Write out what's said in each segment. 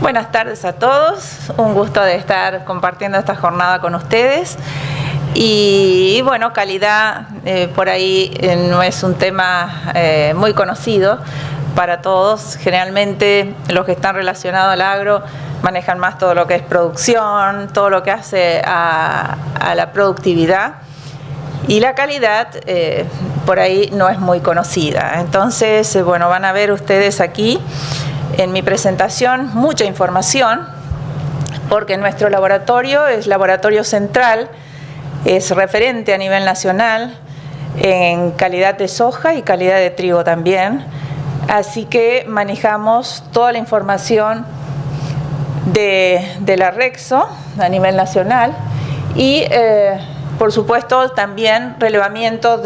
Buenas tardes a todos, un gusto de estar compartiendo esta jornada con ustedes. Y bueno, calidad por ahí no es un tema muy conocido para todos. Generalmente los que están relacionados al agro manejan más todo lo que es producción, todo lo que hace a la productividad. Y la calidad por ahí no es muy conocida. Entonces, bueno, van a ver ustedes aquí en mi presentación mucha información, porque nuestro laboratorio es laboratorio central, es referente a nivel nacional en calidad de soja y calidad de trigo también. Así que manejamos toda la información de la Rexo a nivel nacional y por supuesto también relevamiento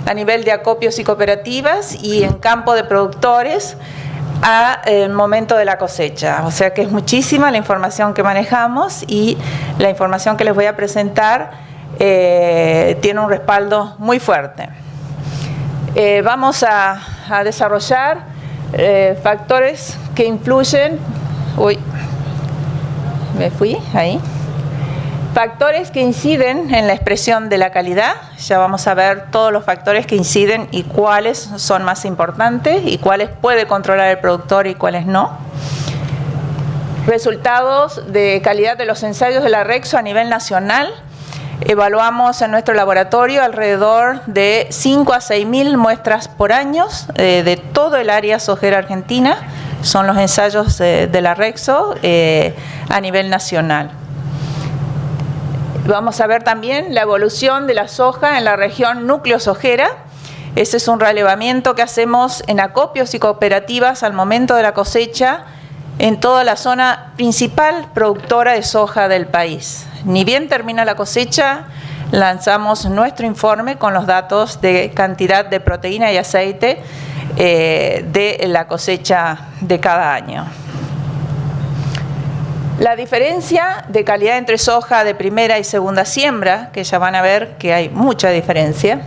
a nivel de acopios y cooperativas y en campo de productores al momento de la cosecha. O sea que es muchísima la información que manejamos y la información que les voy a presentar tiene un respaldo muy fuerte. Vamos a desarrollar factores que influyen. Factores que inciden en la expresión de la calidad. Ya vamos a ver todos los factores que inciden y cuáles son más importantes y cuáles puede controlar el productor y cuáles no. Resultados de calidad de los ensayos de la Rexo a nivel nacional. Evaluamos en nuestro laboratorio alrededor de 5 a 6.000 muestras por año de todo el área sojera argentina. Son los ensayos de la Rexo a nivel nacional. Vamos a ver también la evolución de la soja en la región núcleo sojera. Ese es un relevamiento que hacemos en acopios y cooperativas al momento de la cosecha en toda la zona principal productora de soja del país. Ni bien termina la cosecha, lanzamos nuestro informe con los datos de cantidad de proteína y aceite de la cosecha de cada año. La diferencia de calidad entre soja de primera y segunda siembra, que ya van a ver que hay mucha diferencia.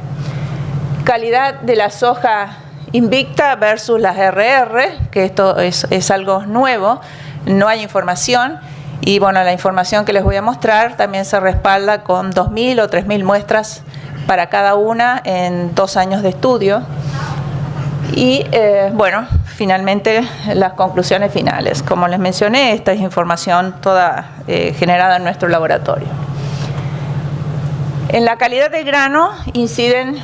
Calidad de la soja invicta versus las RR, que esto es algo nuevo, no hay información. Y bueno, la información que les voy a mostrar también se respalda con 2.000 o 3.000 muestras para cada una en 2 años de estudio. Y bueno, finalmente las conclusiones finales. Como les mencioné, esta es información toda generada en nuestro laboratorio. En la calidad del grano inciden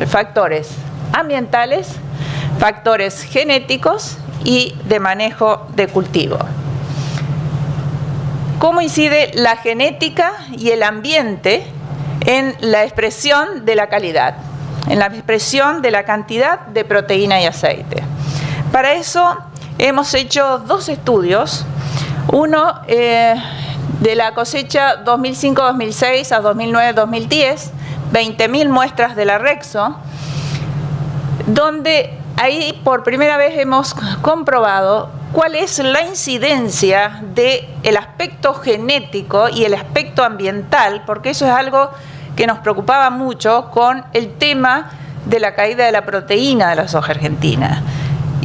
factores ambientales, factores genéticos y de manejo de cultivo. ¿Cómo incide la genética y el ambiente en la expresión de la calidad? En la expresión de la cantidad de proteína y aceite. Para eso hemos hecho 2 estudios, uno de la cosecha 2005-2006 a 2009-2010, 20.000 muestras de la Rexo, donde ahí por primera vez hemos comprobado cuál es la incidencia del aspecto genético y el aspecto ambiental, porque eso es algo que nos preocupaba mucho con el tema de la caída de la proteína de la soja argentina.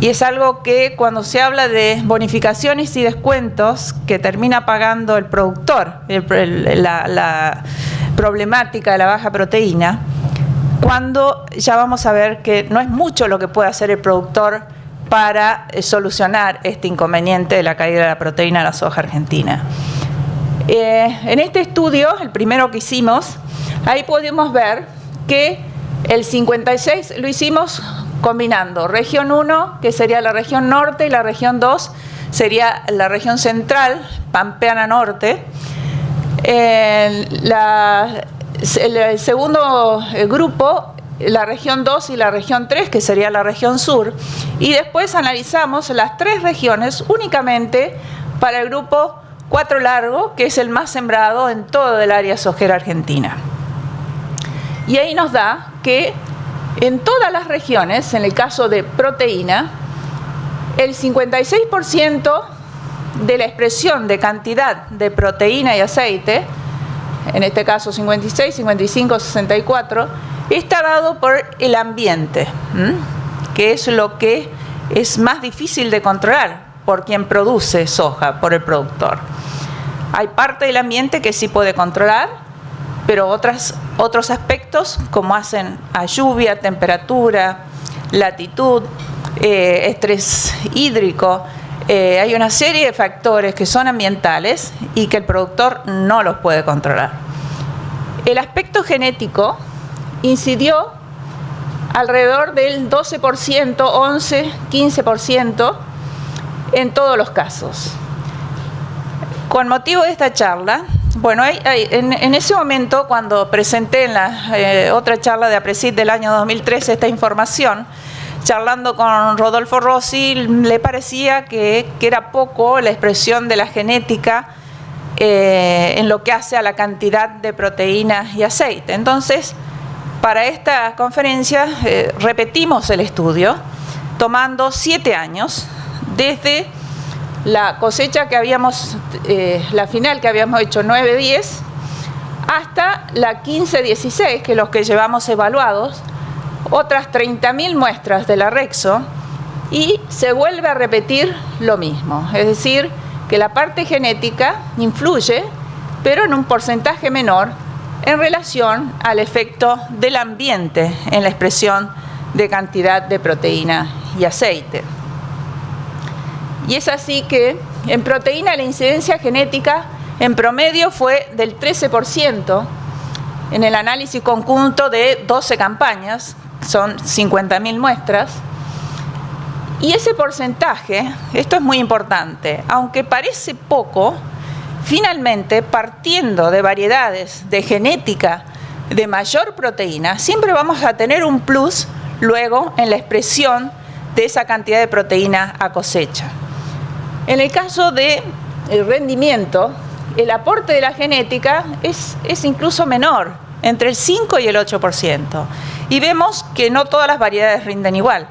Y es algo que cuando se habla de bonificaciones y descuentos que termina pagando el productor, la problemática de la baja proteína, cuando ya vamos a ver que no es mucho lo que puede hacer el productor para solucionar este inconveniente de la caída de la proteína de la soja argentina. En este estudio, el primero que hicimos, ahí pudimos ver que el 56 lo hicimos combinando región 1, que sería la región norte, y la región 2 sería la región central, Pampeana Norte. El segundo grupo, la región 2 y la región 3, que sería la región sur. Y después analizamos las 3 regiones únicamente para el grupo 4 largo, que es el más sembrado en todo el área sojera argentina. Y ahí nos da que en todas las regiones, en el caso de proteína, el 56% de la expresión de cantidad de proteína y aceite, en este caso 56, 55, 64, está dado por el ambiente, que es lo que es más difícil de controlar. por quien produce soja, por el productor. Hay parte del ambiente que sí puede controlar, pero otros aspectos, como hacen a lluvia, temperatura, latitud, estrés hídrico, hay una serie de factores que son ambientales y que el productor no los puede controlar. El aspecto genético incidió alrededor del 12%, 11%, 15% en todos los casos. Con motivo de esta charla, bueno, en ese momento, cuando presenté en la otra charla de APRESID del año 2013 esta información, charlando con Rodolfo Rossi, le parecía que era poco la expresión de la genética en lo que hace a la cantidad de proteínas y aceite. Entonces, para esta conferencia repetimos el estudio, tomando 7 años, desde la cosecha que habíamos, la final que habíamos hecho 9-10, hasta la 15-16, que es los que llevamos evaluados, otras 30.000 muestras de la Rexo, y se vuelve a repetir lo mismo. Es decir, que la parte genética influye, pero en un porcentaje menor en relación al efecto del ambiente en la expresión de cantidad de proteína y aceite. Y es así que en proteína la incidencia genética en promedio fue del 13% en el análisis conjunto de 12 campañas, son 50.000 muestras. Y ese porcentaje, esto es muy importante, aunque parece poco, finalmente, partiendo de variedades de genética de mayor proteína, siempre vamos a tener un plus luego en la expresión de esa cantidad de proteína a cosecha. En el caso del rendimiento, el aporte de la genética es incluso menor, entre el 5 y el 8%. Y vemos que no todas las variedades rinden igual.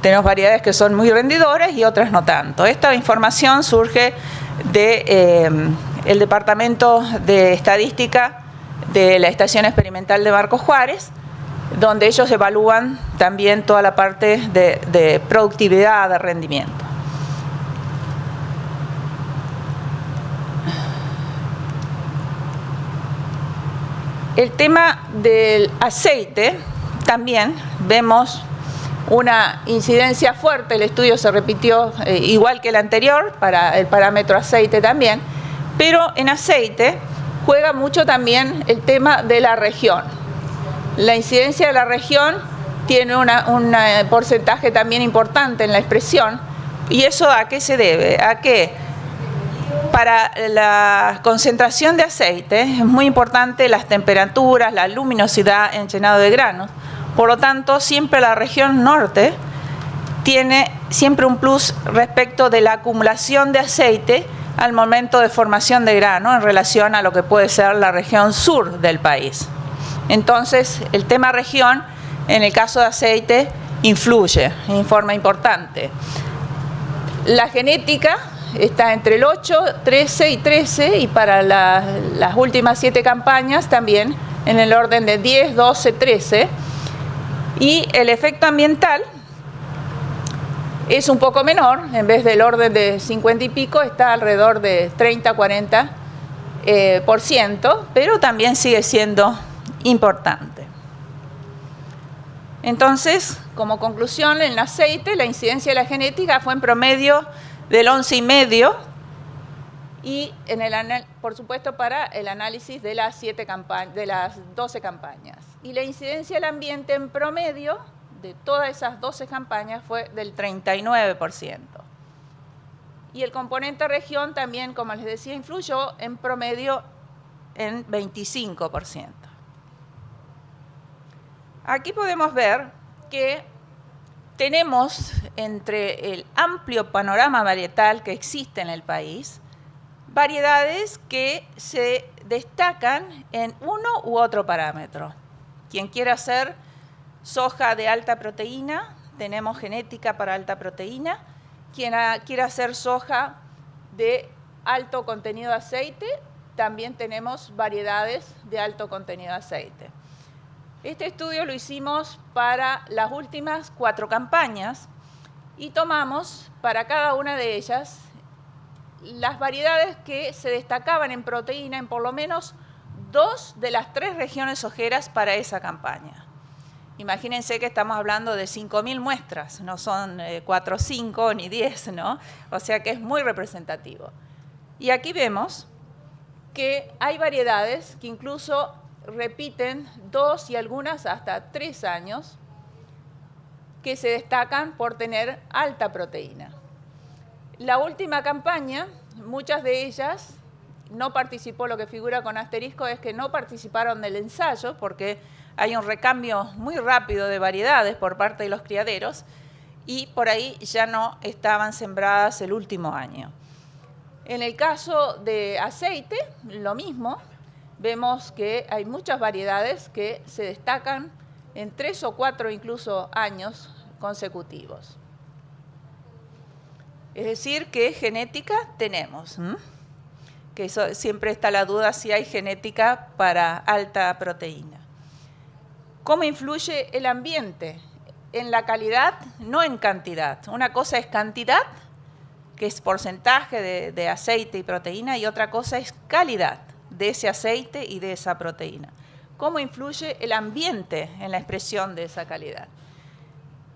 Tenemos variedades que son muy rendidoras y otras no tanto. Esta información surge del Departamento de Estadística de la Estación Experimental de Marcos Juárez, donde ellos evalúan también toda la parte de productividad, de rendimiento. El tema del aceite, también vemos una incidencia fuerte. El estudio se repitió igual que el anterior, para el parámetro aceite también, pero en aceite juega mucho también el tema de la región. La incidencia de la región tiene un porcentaje también importante en la expresión. ¿Y eso a qué se debe? A que para la concentración de aceite es muy importante las temperaturas, la luminosidad en llenado de granos. Por lo tanto, siempre la región norte tiene siempre un plus respecto de la acumulación de aceite al momento de formación de grano en relación a lo que puede ser la región sur del país. Entonces, el tema región, en el caso de aceite, influye en forma importante. La genética está entre el 8, 13 y 13, y para las últimas 7 campañas también en el orden de 10, 12, 13. Y el efecto ambiental es un poco menor, en vez del orden de 50 y pico, está alrededor de 30, 40%, pero también sigue siendo importante. Entonces, como conclusión, en el aceite la incidencia de la genética fue en promedio del 11,5, y por supuesto para el análisis de las 12 campañas. Y la incidencia del ambiente en promedio de todas esas 12 campañas fue del 39%. Y el componente región también, como les decía, influyó en promedio en 25%. Aquí podemos ver que tenemos, entre el amplio panorama varietal que existe en el país, variedades que se destacan en uno u otro parámetro. Quien quiera hacer soja de alta proteína, tenemos genética para alta proteína. Quien quiera hacer soja de alto contenido de aceite, también tenemos variedades de alto contenido de aceite. Este estudio lo hicimos para las últimas 4 campañas y tomamos para cada una de ellas las variedades que se destacaban en proteína en por lo menos 2 de las 3 regiones sojeras para esa campaña. Imagínense que estamos hablando de 5.000 muestras, no son 4 o 5 ni 10, ¿no? O sea que es muy representativo. Y aquí vemos que hay variedades que incluso repiten 2 y algunas hasta 3 años, que se destacan por tener alta proteína. La última campaña, muchas de ellas no participó, lo que figura con asterisco es que no participaron del ensayo porque hay un recambio muy rápido de variedades por parte de los criaderos y por ahí ya no estaban sembradas el último año. En el caso de aceite, lo mismo, vemos que hay muchas variedades que se destacan en 3 o 4 incluso años consecutivos. Es decir, que genética tenemos, que eso, siempre está la duda si hay genética para alta proteína. ¿Cómo influye el ambiente? En la calidad, no en cantidad. Una cosa es cantidad, que es porcentaje de aceite y proteína, y otra cosa es calidad de ese aceite y de esa proteína. ¿Cómo influye el ambiente en la expresión de esa calidad?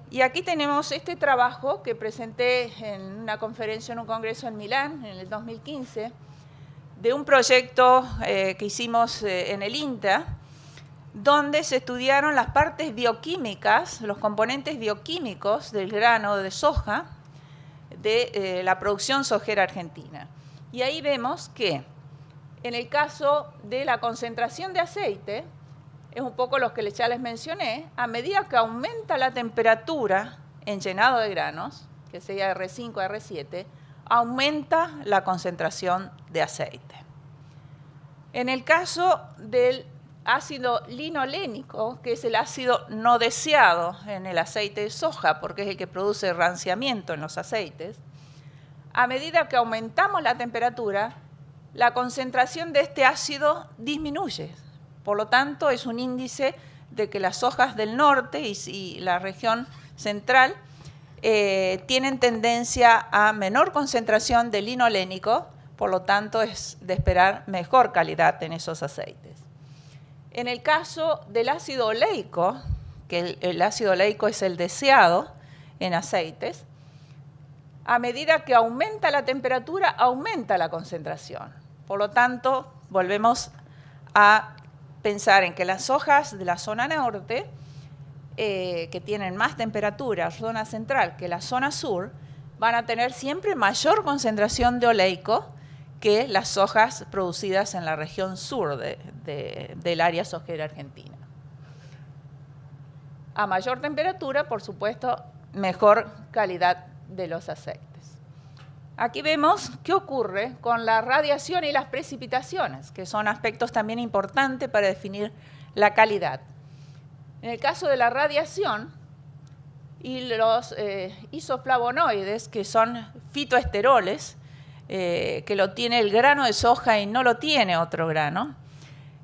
Y aquí tenemos este trabajo que presenté en una conferencia en un congreso en Milán en el 2015, de un proyecto que hicimos en el INTA, donde se estudiaron las partes bioquímicas, los componentes bioquímicos del grano de soja de la producción sojera argentina. Y ahí vemos que en el caso de la concentración de aceite, es un poco lo que ya les mencioné, a medida que aumenta la temperatura en llenado de granos, que sería R5 a R7, aumenta la concentración de aceite. En el caso del ácido linolénico, que es el ácido no deseado en el aceite de soja, porque es el que produce ranciamiento en los aceites, a medida que aumentamos la temperatura, la concentración de este ácido disminuye. Por lo tanto, es un índice de que las sojas del norte y la región central tienen tendencia a menor concentración de linolénico, por lo tanto, es de esperar mejor calidad en esos aceites. En el caso del ácido oleico, que el ácido oleico es el deseado en aceites, a medida que aumenta la temperatura, aumenta la concentración. Por lo tanto, volvemos a pensar en que las sojas de la zona norte, que tienen más temperatura, zona central, que la zona sur, van a tener siempre mayor concentración de oleico que las sojas producidas en la región sur del área sojera argentina. A mayor temperatura, por supuesto, mejor calidad de los aceites. Aquí vemos qué ocurre con la radiación y las precipitaciones, que son aspectos también importantes para definir la calidad. En el caso de la radiación y los isoflavonoides, que son fitoesteroles, que lo tiene el grano de soja y no lo tiene otro grano,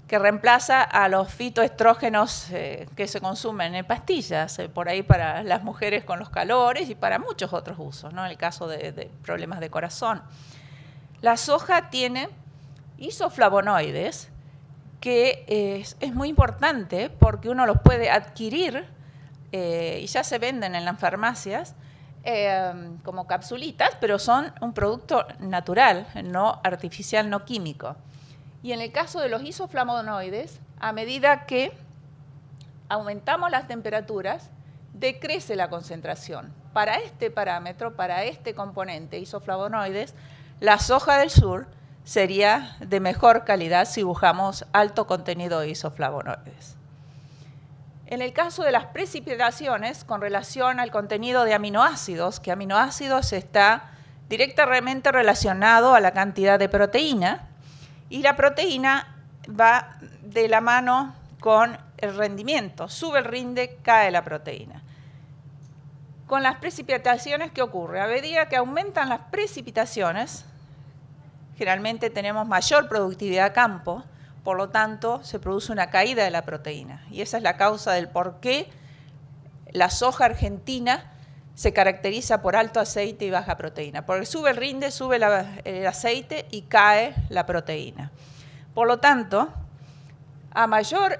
que reemplaza a los fitoestrógenos que se consumen en pastillas, por ahí para las mujeres con los calores y para muchos otros usos, ¿no? En el caso de problemas de corazón. La soja tiene isoflavonoides, que es muy importante porque uno los puede adquirir y ya se venden en las farmacias como capsulitas, pero son un producto natural, no artificial, no químico. Y en el caso de los isoflavonoides, a medida que aumentamos las temperaturas, decrece la concentración. Para este parámetro, para este componente isoflavonoides, la soja del sur sería de mejor calidad si buscamos alto contenido de isoflavonoides. En el caso de las precipitaciones, con relación al contenido de aminoácidos, que aminoácidos está directamente relacionado a la cantidad de proteína, y la proteína va de la mano con el rendimiento. Sube el rinde, cae la proteína. Con las precipitaciones, ¿qué ocurre? A medida que aumentan las precipitaciones, generalmente tenemos mayor productividad a campo, por lo tanto, se produce una caída de la proteína. Y esa es la causa del por qué la soja argentina se caracteriza por alto aceite y baja proteína, porque sube el rinde, sube el aceite y cae la proteína. Por lo tanto, a mayor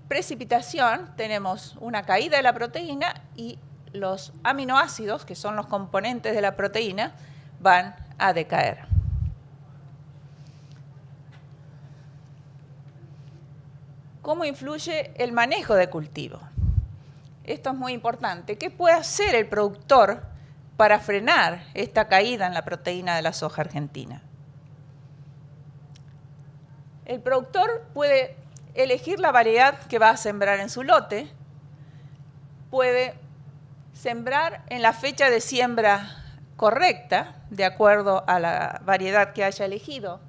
precipitación tenemos una caída de la proteína y los aminoácidos, que son los componentes de la proteína, van a decaer. ¿Cómo influye el manejo de cultivo? Esto es muy importante. ¿Qué puede hacer el productor para frenar esta caída en la proteína de la soja argentina? El productor puede elegir la variedad que va a sembrar en su lote, puede sembrar en la fecha de siembra correcta, de acuerdo a la variedad que haya elegido,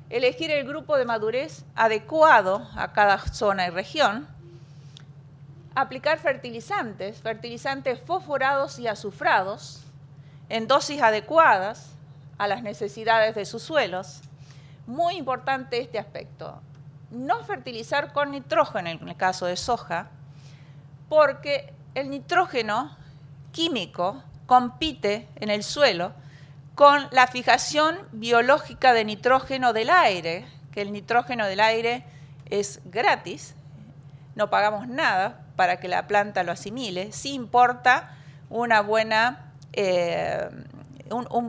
elegir el grupo de madurez adecuado a cada zona y región, aplicar fertilizantes fosforados y azufrados en dosis adecuadas a las necesidades de sus suelos. Muy importante este aspecto. No fertilizar con nitrógeno en el caso de soja, porque el nitrógeno químico compite en el suelo con la fijación biológica de nitrógeno del aire, que el nitrógeno del aire es gratis, no pagamos nada para que la planta lo asimile, sí importa un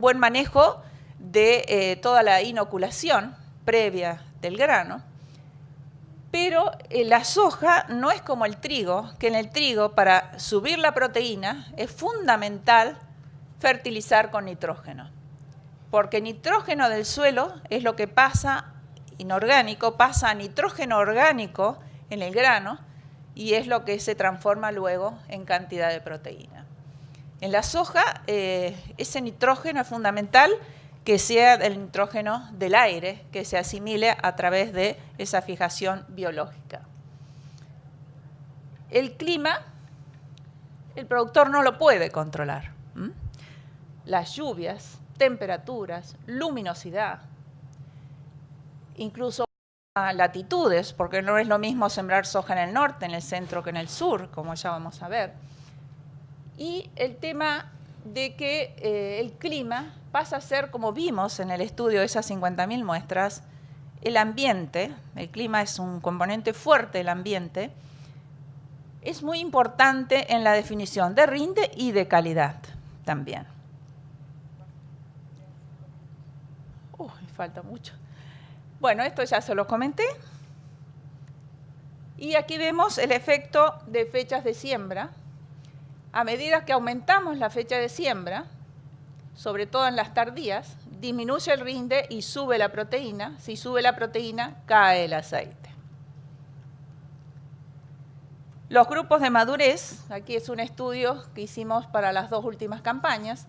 buen manejo de toda la inoculación previa del grano, pero la soja no es como el trigo, que en el trigo para subir la proteína es fundamental fertilizar con nitrógeno, porque nitrógeno del suelo es lo que pasa inorgánico, pasa a nitrógeno orgánico en el grano y es lo que se transforma luego en cantidad de proteína. En la soja ese nitrógeno es fundamental que sea el nitrógeno del aire, que se asimile a través de esa fijación biológica. El clima, el productor no lo puede controlar. Las lluvias, temperaturas, luminosidad, incluso latitudes, porque no es lo mismo sembrar soja en el norte, en el centro que en el sur, como ya vamos a ver. Y el tema de que el clima pasa a ser, como vimos en el estudio de esas 50.000 muestras, el ambiente, el clima es un componente fuerte del ambiente, es muy importante en la definición de rinde y de calidad también. Me falta mucho. Bueno, esto ya se lo comenté. Y aquí vemos el efecto de fechas de siembra. A medida que aumentamos la fecha de siembra, sobre todo en las tardías, disminuye el rinde y sube la proteína. Si sube la proteína, cae el aceite. Los grupos de madurez, aquí es un estudio que hicimos para las 2 últimas campañas,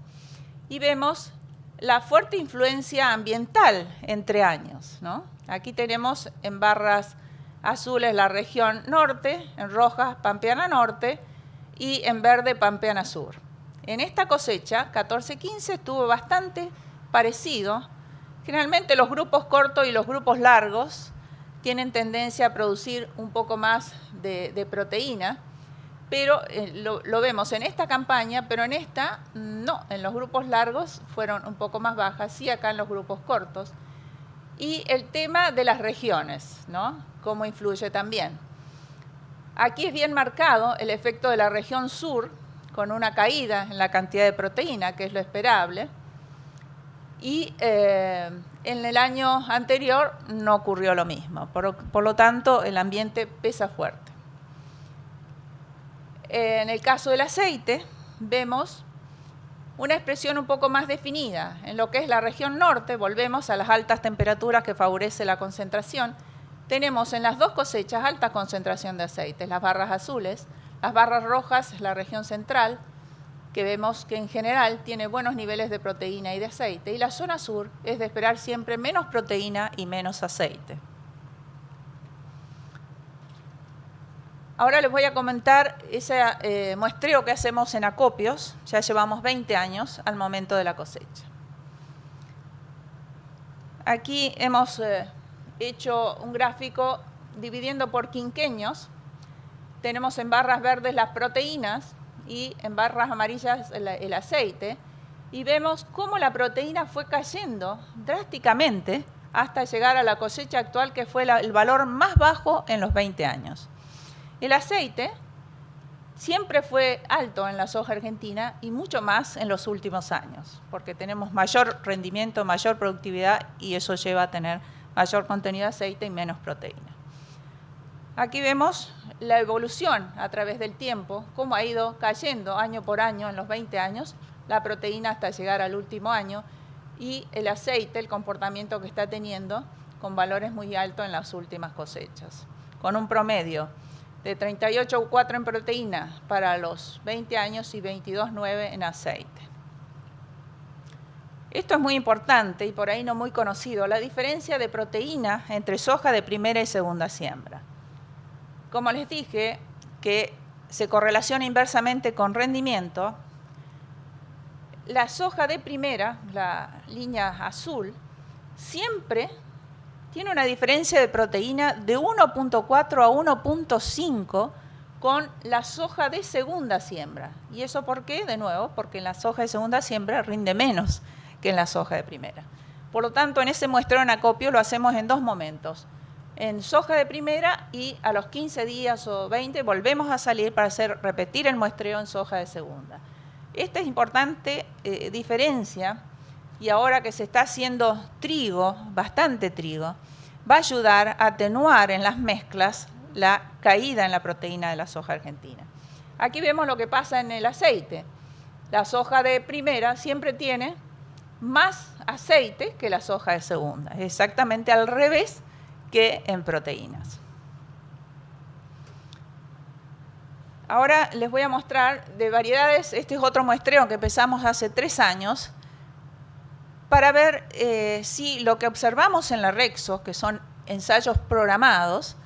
y vemos la fuerte influencia ambiental entre años, ¿no? Aquí tenemos en barras azules la región norte, en rojas Pampeana Norte y en verde Pampeana Sur. En esta cosecha, 14-15, estuvo bastante parecido. Generalmente los grupos cortos y los grupos largos tienen tendencia a producir un poco más de proteína, pero lo vemos en esta campaña, pero en esta no, en los grupos largos fueron un poco más bajas, sí acá en los grupos cortos. Y el tema de las regiones, ¿no? Cómo influye también. Aquí es bien marcado el efecto de la región sur, con una caída en la cantidad de proteína, que es lo esperable, y en el año anterior no ocurrió lo mismo, por lo tanto el ambiente pesa fuerte. En el caso del aceite, vemos una expresión un poco más definida. En lo que es la región norte, volvemos a las altas temperaturas que favorece la concentración. Tenemos en las 2 cosechas alta concentración de aceites, las barras azules, las barras rojas, la región central, que vemos que en general tiene buenos niveles de proteína y de aceite, y la zona sur es de esperar siempre menos proteína y menos aceite. Ahora les voy a comentar ese muestreo que hacemos en acopios. Ya llevamos 20 años al momento de la cosecha. Aquí hemos hecho un gráfico dividiendo por quinquenios. Tenemos en barras verdes las proteínas y en barras amarillas el aceite, y vemos cómo la proteína fue cayendo drásticamente hasta llegar a la cosecha actual, que fue el valor más bajo en los 20 años. El aceite siempre fue alto en la soja argentina y mucho más en los últimos años, porque tenemos mayor rendimiento, mayor productividad y eso lleva a tener mayor contenido de aceite y menos proteína. Aquí vemos la evolución a través del tiempo, cómo ha ido cayendo año por año en los 20 años, la proteína hasta llegar al último año, y el aceite, el comportamiento que está teniendo, con valores muy altos en las últimas cosechas, con un promedio de 38,4 en proteína para los 20 años y 22,9 en aceite. Esto es muy importante y por ahí no muy conocido, la diferencia de proteína entre soja de primera y segunda siembra. Como les dije, que se correlaciona inversamente con rendimiento, la soja de primera, la línea azul, siempre tiene una diferencia de proteína de 1,4 a 1,5 con la soja de segunda siembra. ¿Y eso por qué? De nuevo, porque en la soja de segunda siembra rinde menos que en la soja de primera. Por lo tanto, en ese muestreo en acopio lo hacemos en dos momentos. En soja de primera y a los 15 días o 20 volvemos a salir para repetir el muestreo en soja de segunda. Esta es importante diferencia, y ahora que se está haciendo trigo, bastante trigo, va a ayudar a atenuar en las mezclas la caída en la proteína de la soja argentina. Aquí vemos lo que pasa en el aceite. La soja de primera siempre tiene más aceite que la soja de segunda, es exactamente al revés que en proteínas. Ahora les voy a mostrar de variedades, este es otro muestreo que empezamos hace 3 años, para ver si lo que observamos en la Rexo, que son ensayos programados,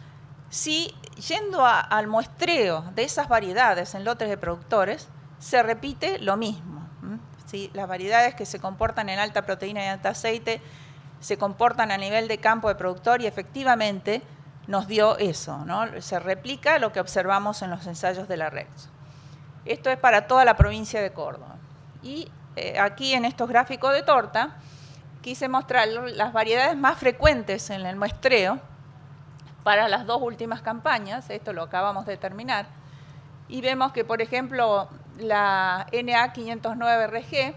si yendo al muestreo de esas variedades en lotes de productores, se repite lo mismo. Si las variedades que se comportan en alta proteína y alta aceite se comportan a nivel de campo de productor y efectivamente nos dio eso, ¿no? Se replica lo que observamos en los ensayos de la Rexo. Esto es para toda la provincia de Córdoba. Y aquí en estos gráficos de torta quise mostrar las variedades más frecuentes en el muestreo para las 2 últimas campañas, esto lo acabamos de terminar, y vemos que, por ejemplo, la NA509RG,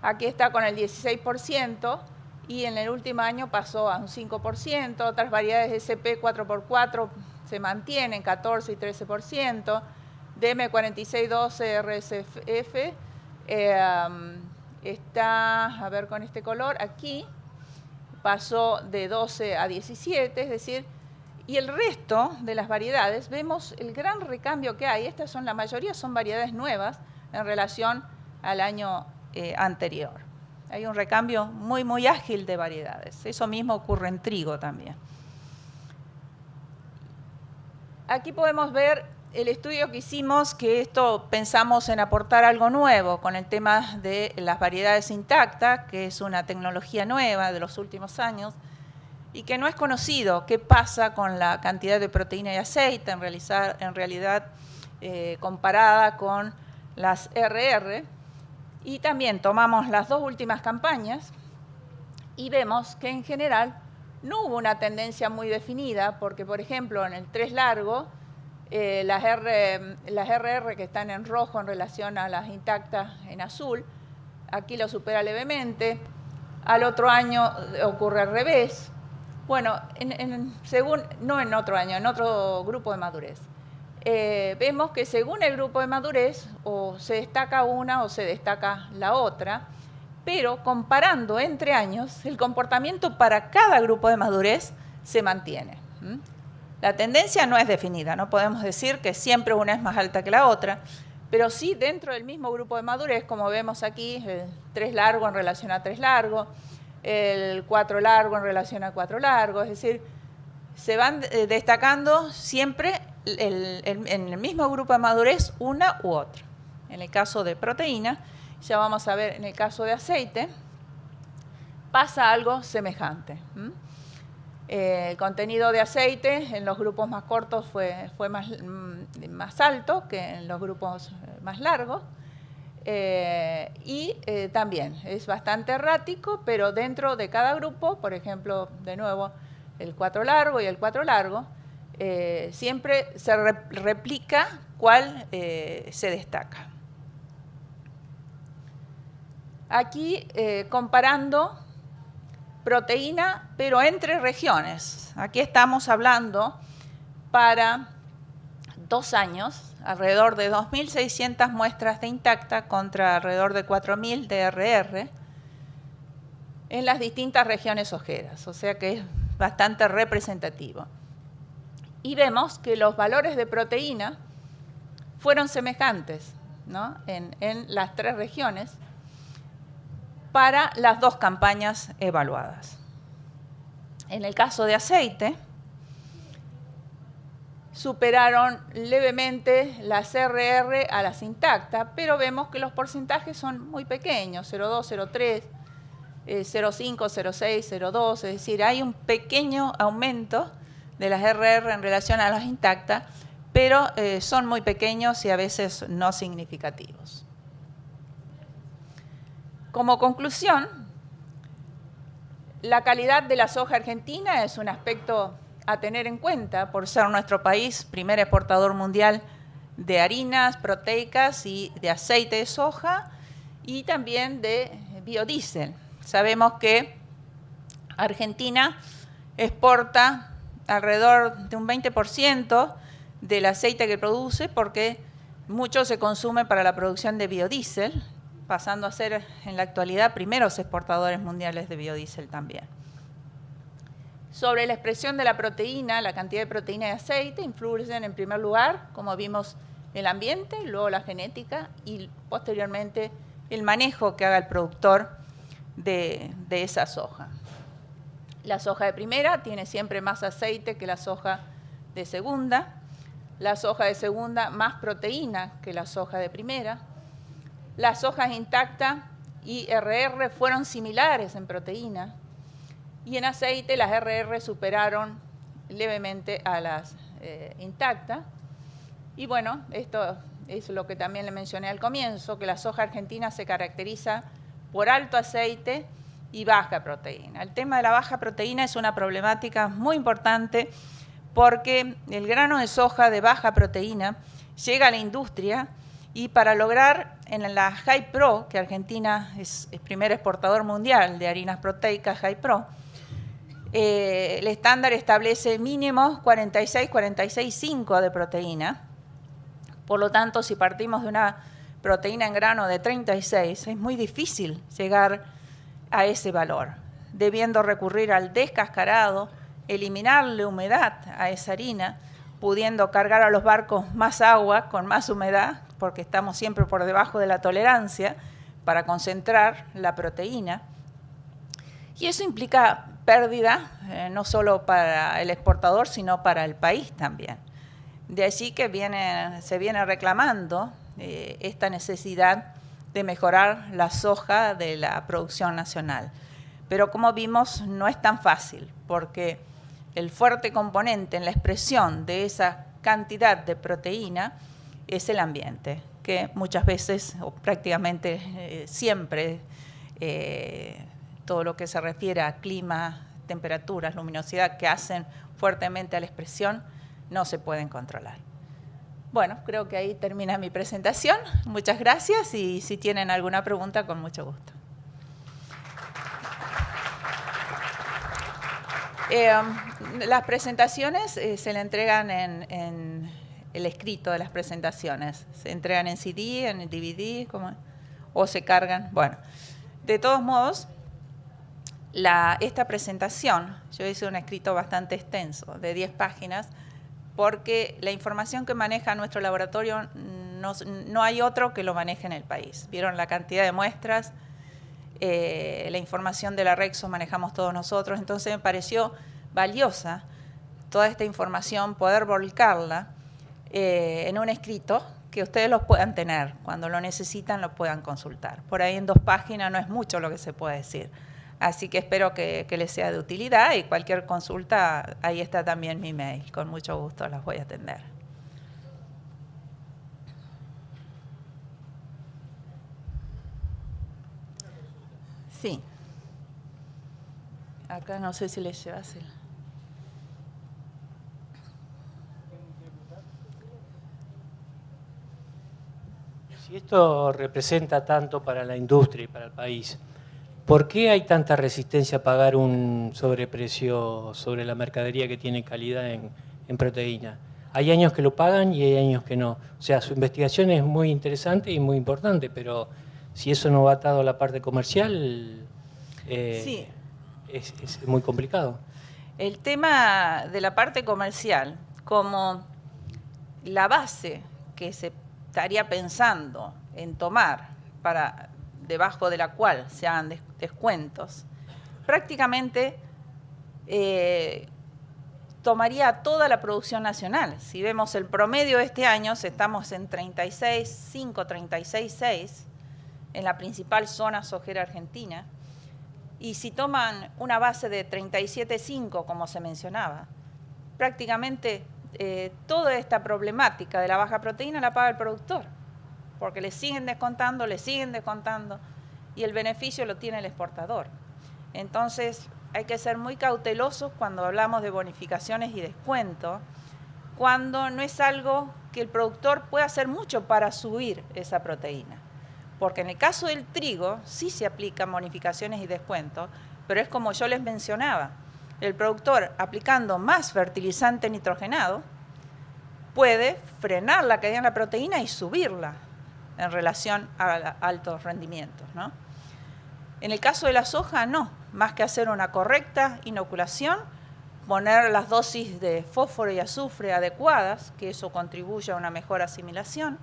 aquí está con el 16%, y en el último año pasó a un 5%, otras variedades de SP 4x4 se mantienen, 14 y 13%, DM4612RSF está, a ver con este color, aquí pasó de 12 a 17, es decir, y el resto de las variedades, vemos el gran recambio que hay. Estas son, la mayoría son variedades nuevas en relación al año anterior. Hay un recambio muy, muy ágil de variedades. Eso mismo ocurre en trigo también. Aquí podemos ver el estudio que hicimos, que esto pensamos en aportar algo nuevo con el tema de las variedades intactas, que es una tecnología nueva de los últimos años, y que no es conocido qué pasa con la cantidad de proteína y aceite en realidad comparada con las RR. Y también tomamos las 2 últimas campañas y vemos que en general no hubo una tendencia muy definida, porque por ejemplo en el 3 largo, las RR que están en rojo en relación a las intactas en azul, aquí lo supera levemente, al otro año ocurre al revés. Bueno, no en otro año, en otro grupo de madurez. Vemos que según el grupo de madurez, o se destaca una o se destaca la otra, pero comparando entre años, el comportamiento para cada grupo de madurez se mantiene. La tendencia no es definida, no podemos decir que siempre una es más alta que la otra, pero sí dentro del mismo grupo de madurez, como vemos aquí, el 3 largo en relación a 3 largo, el 4 largo en relación a 4 largo, es decir, se van destacando siempre en el mismo grupo de madurez una u otra. En el caso de proteína, ya vamos a ver en el caso de aceite, pasa algo semejante. El contenido de aceite en los grupos más cortos fue más alto que en los grupos más largos. También es bastante errático, pero dentro de cada grupo, por ejemplo, de nuevo, el 4 largo y el 4 largo, siempre se replica cuál se destaca. Aquí comparando proteína, pero entre regiones. Aquí estamos hablando para 2 años, alrededor de 2.600 muestras de Intacta contra alrededor de 4.000 de RR en las distintas regiones ojeras, o sea que es bastante representativo. Y vemos que los valores de proteína fueron semejantes, ¿no?, en las 3 regiones para las 2 campañas evaluadas. En el caso de aceite, superaron levemente las RR a las Intacta, pero vemos que los porcentajes son muy pequeños, 0,2, 0,3, 0,5, 0,6, 0,2, es decir, hay un pequeño aumento de las RR en relación a las Intacta, pero son muy pequeños y a veces no significativos. Como conclusión, la calidad de la soja argentina es un aspecto a tener en cuenta por ser nuestro país primer exportador mundial de harinas proteicas y de aceite de soja y también de biodiesel. Sabemos que Argentina exporta alrededor de un 20% del aceite que produce porque mucho se consume para la producción de biodiesel, pasando a ser en la actualidad primeros exportadores mundiales de biodiesel también. Sobre la expresión de la proteína, la cantidad de proteína y aceite influyen en primer lugar, como vimos, el ambiente, luego la genética y posteriormente el manejo que haga el productor de esa soja. La soja de primera tiene siempre más aceite que la soja de segunda, la soja de segunda más proteína que la soja de primera. Las sojas Intacta y RR fueron similares en proteína y en aceite las RR superaron levemente a las Intacta. Y bueno, esto es lo que también le mencioné al comienzo, que la soja argentina se caracteriza por alto aceite y baja proteína. El tema de la baja proteína es una problemática muy importante porque el grano de soja de baja proteína llega a la industria y para lograr en la High Pro, que Argentina es el primer exportador mundial de harinas proteicas High Pro, el estándar establece mínimo 46,5 de proteína. Por lo tanto, si partimos de una proteína en grano de 36, es muy difícil llegar a ese valor, debiendo recurrir al descascarado, eliminarle humedad a esa harina, pudiendo cargar a los barcos más agua con más humedad, porque estamos siempre por debajo de la tolerancia, para concentrar la proteína. Y eso implica pérdida, no solo para el exportador, sino para el país también. De allí que se viene reclamando esta necesidad de mejorar la soja de la producción nacional. Pero como vimos, no es tan fácil, porque el fuerte componente en la expresión de esa cantidad de proteína es el ambiente, que muchas veces, o prácticamente siempre, todo lo que se refiere a clima, temperaturas, luminosidad, que hacen fuertemente a la expresión, no se pueden controlar. Bueno, creo que ahí termina mi presentación. Muchas gracias y si tienen alguna pregunta, con mucho gusto. Las presentaciones se le entregan en el escrito de las presentaciones. Se entregan en CD, en DVD, o se cargan. Bueno, de todos modos, esta presentación, yo hice un escrito bastante extenso, de 10 páginas, porque la información que maneja nuestro laboratorio no hay otro que lo maneje en el país. Vieron la cantidad de muestras, la información de la Rexo manejamos todos nosotros, entonces me pareció valiosa toda esta información, poder volcarla en un escrito que ustedes los puedan tener, cuando lo necesitan lo puedan consultar. Por ahí en 2 páginas no es mucho lo que se puede decir. Así que espero que les sea de utilidad y cualquier consulta, ahí está también mi mail. Con mucho gusto las voy a atender. Sí. Acá no sé si les llevas el... Si esto representa tanto para la industria y para el país, ¿por qué hay tanta resistencia a pagar un sobreprecio sobre la mercadería que tiene calidad en proteína? Hay años que lo pagan y hay años que no. O sea, su investigación es muy interesante y muy importante, pero si eso no va atado a la parte comercial, Sí. es muy complicado. El tema de la parte comercial, como la base que se estaría pensando en tomar para debajo de la cual se hagan descuentos, prácticamente tomaría toda la producción nacional. Si vemos el promedio de este año, estamos en 36,5, 36,6 en la principal zona sojera argentina. Y si toman una base de 37,5, como se mencionaba, prácticamente toda esta problemática de la baja proteína la paga el productor, porque le siguen descontando, y el beneficio lo tiene el exportador. Entonces, hay que ser muy cautelosos cuando hablamos de bonificaciones y descuentos, cuando no es algo que el productor pueda hacer mucho para subir esa proteína. Porque en el caso del trigo sí se aplican bonificaciones y descuentos, pero es como yo les mencionaba, el productor aplicando más fertilizante nitrogenado puede frenar la caída en la proteína y subirla en relación a altos rendimientos, ¿no? En el caso de la soja, no, más que hacer una correcta inoculación, poner las dosis de fósforo y azufre adecuadas, que eso contribuye a una mejor asimilación,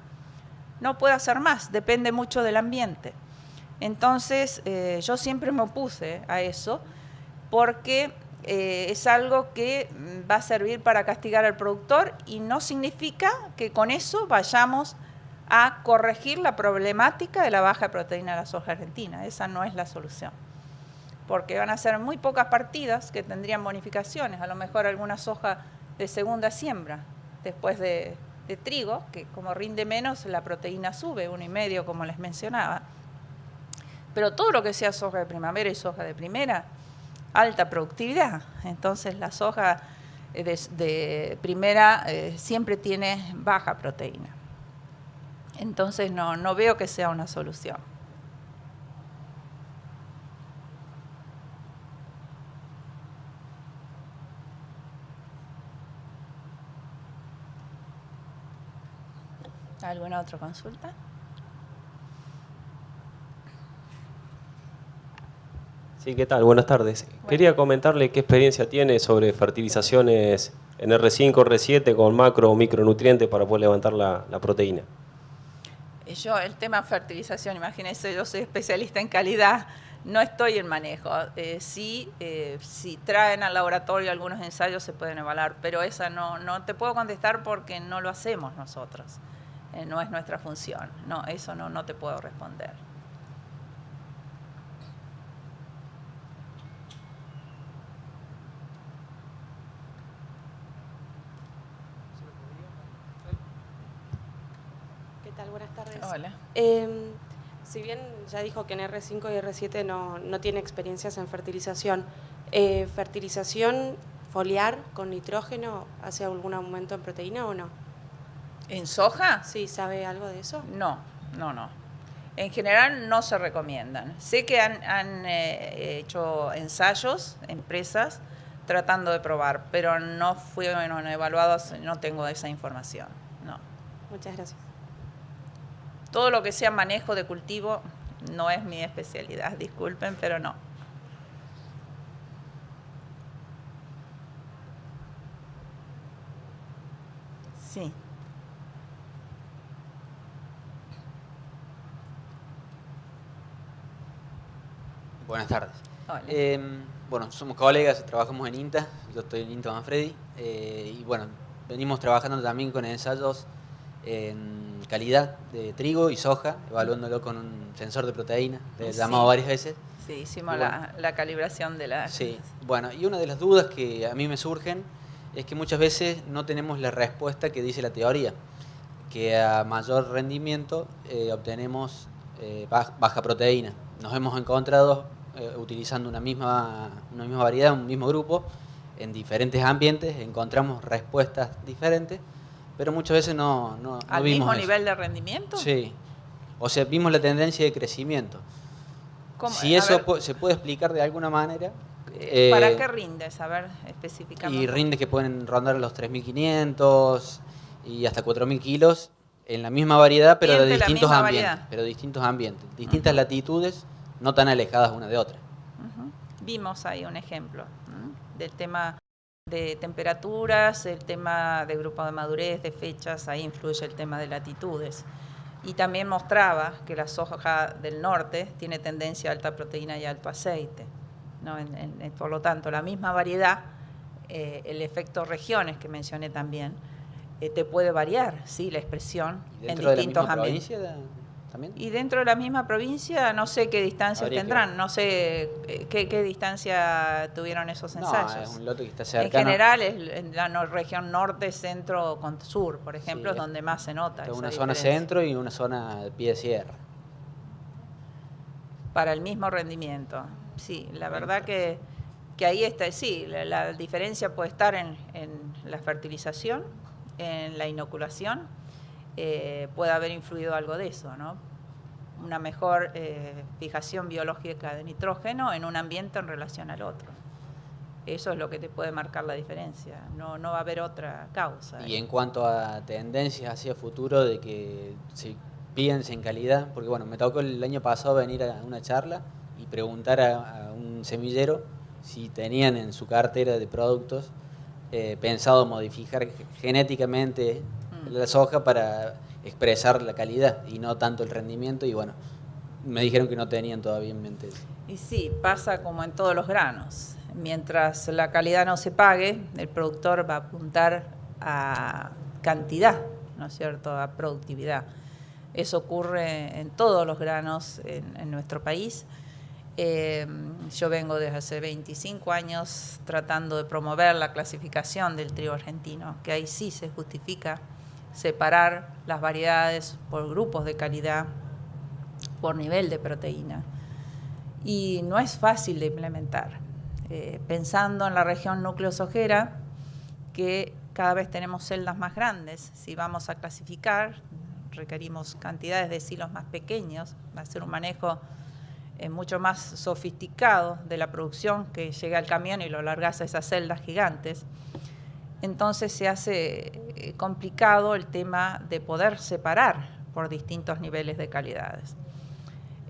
no puede hacer más, depende mucho del ambiente. Entonces, yo siempre me opuse a eso porque es algo que va a servir para castigar al productor y no significa que con eso vayamos a corregir la problemática de la baja proteína de la soja argentina. Esa no es la solución, porque van a ser muy pocas partidas que tendrían bonificaciones, a lo mejor alguna soja de segunda siembra después de trigo, que como rinde menos, la proteína sube 1,5, como les mencionaba. Pero todo lo que sea soja de primavera y soja de primera, alta productividad. Entonces la soja de primera siempre tiene baja proteína. Entonces no veo que sea una solución. ¿Alguna otra consulta? Sí, ¿qué tal? Buenas tardes. Bueno. Quería comentarle qué experiencia tiene sobre fertilizaciones en R5, R7 con macro o micronutrientes para poder levantar la proteína. Yo, el tema fertilización, imagínense, yo soy especialista en calidad, no estoy en manejo. Si traen al laboratorio algunos ensayos se pueden evaluar, pero esa no te puedo contestar porque no lo hacemos nosotros. No es nuestra función. No, eso no te puedo responder. ¿Qué tal? Buenas tardes. Hola. Si bien ya dijo que en R5 y R7 no tiene experiencias en fertilización, ¿fertilización foliar con nitrógeno hace algún aumento en proteína o no? ¿En soja? Sí, ¿sabe algo de eso? No. En general no se recomiendan. Sé que han hecho ensayos, empresas, tratando de probar, pero no fueron evaluados, no tengo esa información. No. Muchas gracias. Todo lo que sea manejo de cultivo no es mi especialidad, disculpen, pero no. Sí. Buenas tardes. Hola. Bueno, somos colegas, trabajamos en INTA, yo estoy en INTA Manfredi, y bueno, venimos trabajando también con ensayos en calidad de trigo y soja, evaluándolo con un sensor de proteína, Sí. llamado varias veces. Sí, hicimos Y bueno, la calibración de la... sí, bueno, y una de las dudas que a mí me surgen es que muchas veces no tenemos la respuesta que dice la teoría, que a mayor rendimiento obtenemos baja proteína. Nos hemos encontrado utilizando una misma variedad, un mismo grupo, en diferentes ambientes, encontramos respuestas diferentes, pero muchas veces no ¿Al vimos mismo eso. nivel de rendimiento? Sí, o sea, vimos la tendencia de crecimiento. ¿Cómo? Si A eso ver, se puede explicar de alguna manera. ¿para qué rindes? A ver, especificando. Y rindes que pueden rondar los 3.500 y hasta 4.000 kilos en la misma variedad, pero de Siempre la distintos misma ambientes. variedad. Pero distintos ambientes, distintas latitudes, no tan alejadas una de otra. Ujú. Vimos ahí un ejemplo del tema de temperaturas, el tema de grupo de madurez, de fechas, ahí influye el tema de latitudes. Y también mostraba que la soja del norte tiene tendencia a alta proteína y alto aceite, ¿no? Por lo tanto, la misma variedad, el efecto regiones que mencioné también, te puede variar, ¿sí? La expresión ¿Y en dentro de la distintos misma ambientes. provincia también? Y dentro de la misma provincia, no sé qué distancias Habría que tendrán, ver. no sé qué distancia tuvieron esos ensayos. No, es un lote que está En cercano. general, en la región norte, centro, con sur, por ejemplo, Sí, es donde más se nota Está esa una zona diferencia. centro y una zona de pie de sierra. Para el mismo rendimiento. Sí, la verdad que ahí está, sí, la diferencia puede estar en la fertilización, en la inoculación, puede haber influido algo de eso, ¿no? Una mejor fijación biológica de nitrógeno en un ambiente en relación al otro. Eso es lo que te puede marcar la diferencia, no va a haber otra causa. Y en cuanto a tendencias hacia futuro de que se piense en calidad, porque bueno, me tocó el año pasado venir a una charla y preguntar a un semillero si tenían en su cartera de productos pensado modificar genéticamente la soja para expresar la calidad y no tanto el rendimiento, y bueno, me dijeron que no tenían todavía en mente eso. Y sí, pasa como en todos los granos. Mientras la calidad no se pague, el productor va a apuntar a cantidad, ¿no es cierto?, a productividad. Eso ocurre en todos los granos en nuestro país. Yo vengo desde hace 25 años tratando de promover la clasificación del trigo argentino, que ahí sí se justifica separar las variedades por grupos de calidad, por nivel de proteína. Y no es fácil de implementar. Pensando en la región núcleo sojera, que cada vez tenemos celdas más grandes, si vamos a clasificar, requerimos cantidades de silos más pequeños, va a ser un manejo mucho más sofisticado de la producción, que llega al camión y lo largas a esas celdas gigantes. Entonces se hace complicado el tema de poder separar por distintos niveles de calidades.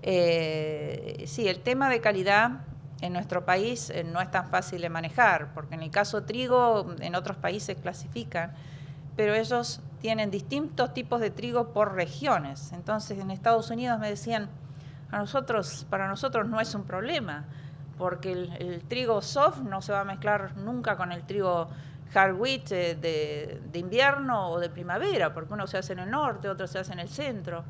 Sí, el tema de calidad en nuestro país no es tan fácil de manejar, porque en el caso de trigo, en otros países clasifican, pero ellos tienen distintos tipos de trigo por regiones. Entonces, en Estados Unidos me decían, para nosotros no es un problema, porque el trigo soft no se va a mezclar nunca con el trigo hard wheat de invierno o de primavera, porque uno se hace en el norte, otro se hace en el centro.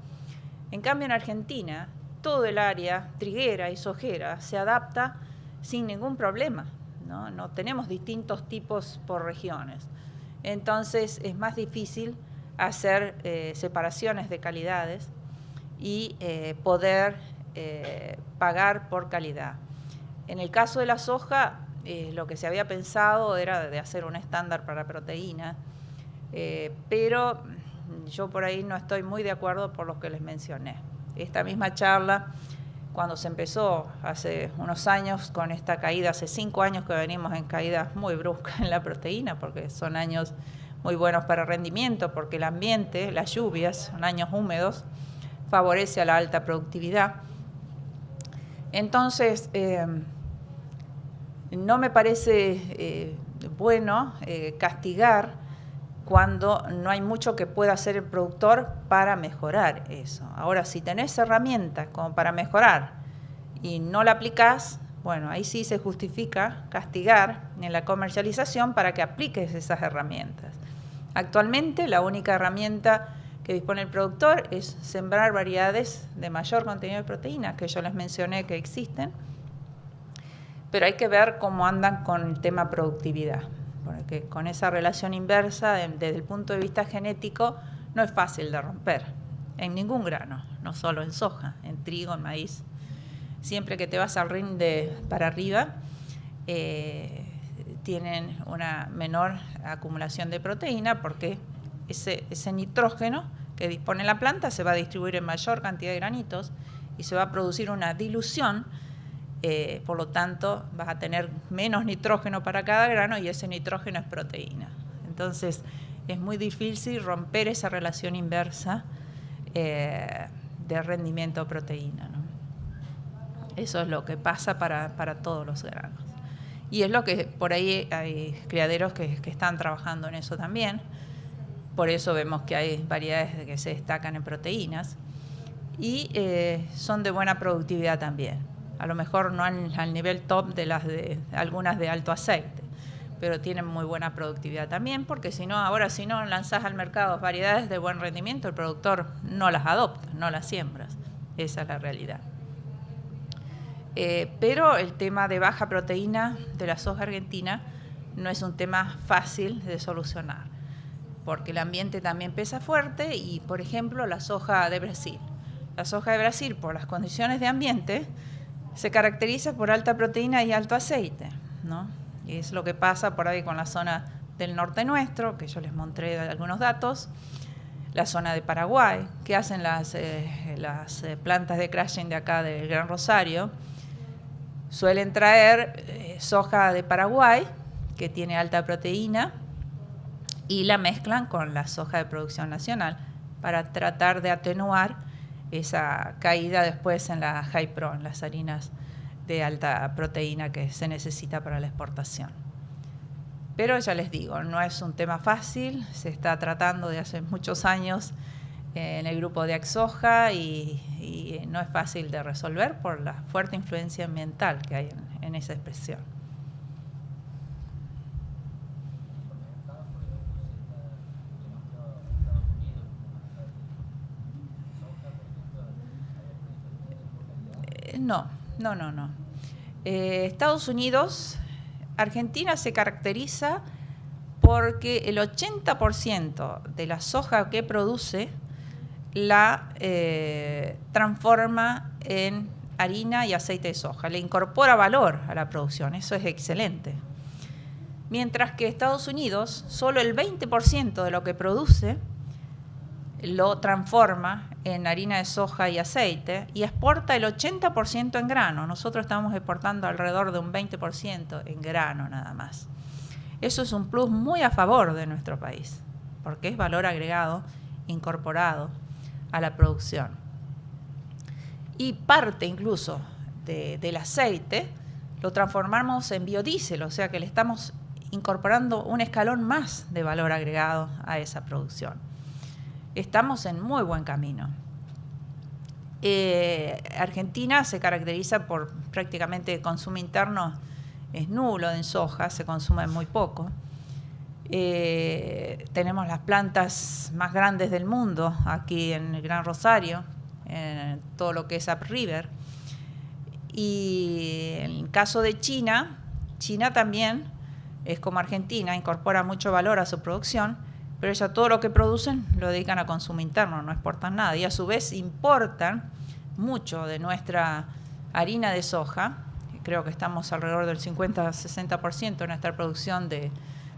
En cambio, en Argentina, todo el área triguera y sojera se adapta sin ningún problema, ¿no? No tenemos distintos tipos por regiones. Entonces es más difícil hacer separaciones de calidades y poder pagar por calidad. En el caso de la soja, lo que se había pensado era de hacer un estándar para proteína, pero yo por ahí no estoy muy de acuerdo por lo que les mencioné. Esta misma charla, cuando se empezó hace unos años con esta caída, hace 5 años que venimos en caídas muy bruscas en la proteína, porque son años muy buenos para rendimiento, porque el ambiente, las lluvias, son años húmedos, favorece a la alta productividad. Entonces, no me parece bueno castigar cuando no hay mucho que pueda hacer el productor para mejorar eso. Ahora, si tenés herramientas como para mejorar y no la aplicás, bueno, ahí sí se justifica castigar en la comercialización para que apliques esas herramientas. Actualmente, la única herramienta que dispone el productor es sembrar variedades de mayor contenido de proteína, que yo les mencioné que existen, pero hay que ver cómo andan con el tema productividad, porque con esa relación inversa, desde el punto de vista genético, no es fácil de romper en ningún grano, no solo en soja, en trigo, en maíz. Siempre que te vas al ring para arriba, tienen una menor acumulación de proteína porque ese nitrógeno que dispone la planta se va a distribuir en mayor cantidad de granitos y se va a producir una dilución, por lo tanto vas a tener menos nitrógeno para cada grano y ese nitrógeno es proteína. Entonces es muy difícil romper esa relación inversa de rendimiento-proteína, ¿no? Eso es lo que pasa para todos los granos. Y es lo que por ahí hay criaderos que están trabajando en eso también. Por eso vemos que hay variedades que se destacan en proteínas y son de buena productividad también. A lo mejor no al nivel top de algunas de alto aceite, pero tienen muy buena productividad también, porque si no lanzás al mercado variedades de buen rendimiento, el productor no las adopta, no las siembras. Esa es la realidad. Pero el tema de baja proteína de la soja argentina no es un tema fácil de solucionar, porque el ambiente también pesa fuerte y, por ejemplo, la soja de Brasil. La soja de Brasil, por las condiciones de ambiente, se caracteriza por alta proteína y alto aceite, ¿no? Y es lo que pasa por ahí con la zona del norte nuestro, que yo les mostré algunos datos, la zona de Paraguay, que hacen las plantas de crushing de acá del Gran Rosario. Suelen traer soja de Paraguay, que tiene alta proteína, y la mezclan con la soja de producción nacional para tratar de atenuar esa caída después en la High Pro, en las harinas de alta proteína que se necesita para la exportación. Pero ya les digo, no es un tema fácil, se está tratando de hace muchos años en el grupo de Axoja y no es fácil de resolver por la fuerte influencia ambiental que hay en esa expresión. No. Estados Unidos, Argentina se caracteriza porque el 80% de la soja que produce la transforma en harina y aceite de soja, le incorpora valor a la producción, eso es excelente. Mientras que Estados Unidos, solo el 20% de lo que produce lo transforma en harina de soja y aceite y exporta el 80% en grano. Nosotros estamos exportando alrededor de un 20% en grano nada más. Eso es un plus muy a favor de nuestro país, porque es valor agregado incorporado a la producción. Y parte incluso del aceite lo transformamos en biodiesel, o sea que le estamos incorporando un escalón más de valor agregado a esa producción. Estamos en muy buen camino. Argentina se caracteriza por prácticamente consumo interno es nulo en soja, se consume muy poco. Tenemos las plantas más grandes del mundo aquí en el Gran Rosario, en todo lo que es upriver. Y en el caso de China, China también es como Argentina, incorpora mucho valor a su producción, pero ellos todo lo que producen lo dedican a consumo interno, no exportan nada. Y a su vez importan mucho de nuestra harina de soja, creo que estamos alrededor del 50-60% de nuestra producción de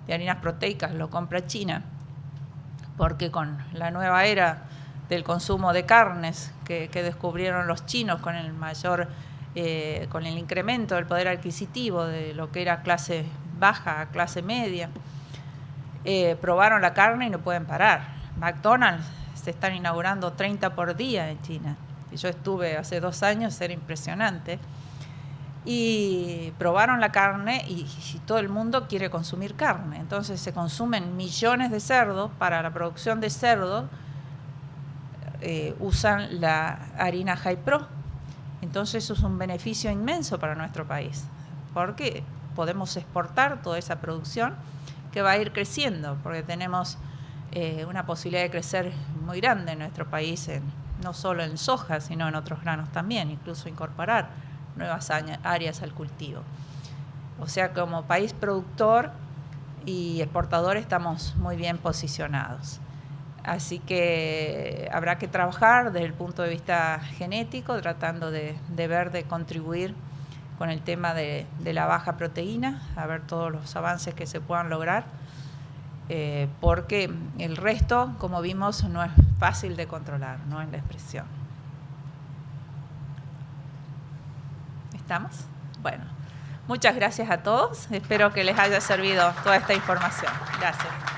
harinas proteicas lo compra China, porque con la nueva era del consumo de carnes que descubrieron los chinos con el con el incremento del poder adquisitivo de lo que era clase baja a clase media, probaron la carne y no pueden parar. McDonald's se están inaugurando 30 por día en China. Y yo estuve hace 2 años, era impresionante. Y probaron la carne y todo el mundo quiere consumir carne. Entonces se consumen millones de cerdos. Para la producción de cerdo usan la harina High Pro. Entonces eso es un beneficio inmenso para nuestro país, porque podemos exportar toda esa producción que va a ir creciendo, porque tenemos una posibilidad de crecer muy grande en nuestro país, no solo en soja, sino en otros granos también, incluso incorporar nuevas áreas al cultivo. O sea, como país productor y exportador estamos muy bien posicionados. Así que habrá que trabajar desde el punto de vista genético, tratando de ver, de contribuir con el tema de la baja proteína, a ver todos los avances que se puedan lograr, porque el resto, como vimos, no es fácil de controlar, ¿no? En la expresión. ¿Estamos? Bueno, muchas gracias a todos. Espero que les haya servido toda esta información. Gracias.